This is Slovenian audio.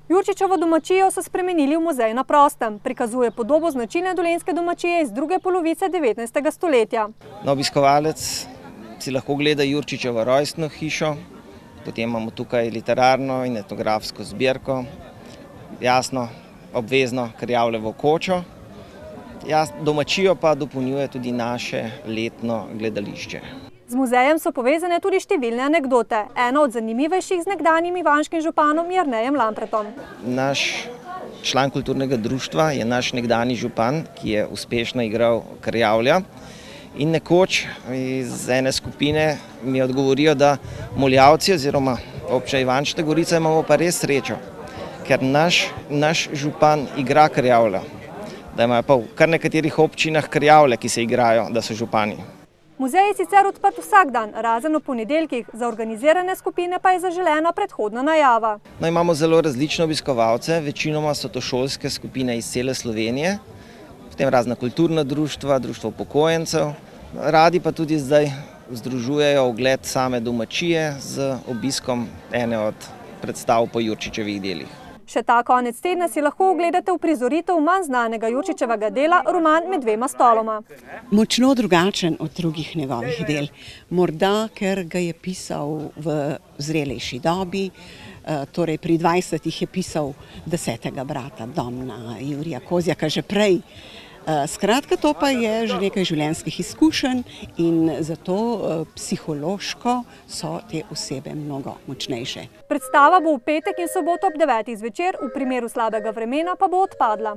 Jurčičevo domačijo so spremenili v muzej na prostem. Prikazuje podobo značilne dolenjske domačije iz druge polovice 19. stoletja. Obiskovalec si lahko gleda Jurčičevo rojstno hišo, potem imamo tukaj literarno in etnografsko zbirko, jasno, obvezno Krjavljevo kočo. Domačijo pa dopolnjuje tudi naše letno gledališče. Z muzejem so povezane tudi številne anekdote. Ena od zanimivejših z nekdanjim ivanškim županom Jernejem Lampretom. Naš član kulturnega društva je naš nekdanji župan, ki je uspešno igral Krjavlja. In nekoč iz ene skupine mi odgovorijo, da Moljavci oziroma občina Ivančna Gorica imamo pa res srečo, ker naš župan igra Krjavlja. Da imajo pa v kar nekaterih občinah Krjavlje, ki se igrajo, da so župani. Muzej je sicer odprt vsak dan, razen v ponedeljkih, za organizirane skupine pa je zaželena predhodna najava. No, imamo zelo različne obiskovalce, večinoma so to šolske skupine iz cele Slovenije, potem razna kulturna društva, društvo upokojencev, radi pa tudi zdaj združujejo ogled same domačije z obiskom ene od predstav po Jurčičevih delih. Še ta konec tedna si lahko ogledate uprizoritev manj znanega Jurčičevega dela Roman med dvema stoloma. Močno drugačen od drugih njegovih del. Morda, ker ga je pisal v zrelejši dobi, torej pri 20-ih je pisal 10. brata Domna Jurija Kozjaka že prej. Skratka, to pa je že nekaj življenjskih izkušenj in zato psihološko so te osebe mnogo močnejše. Predstava bo v petek in soboto ob 9. zvečer, v primeru slabega vremena pa bo odpadla.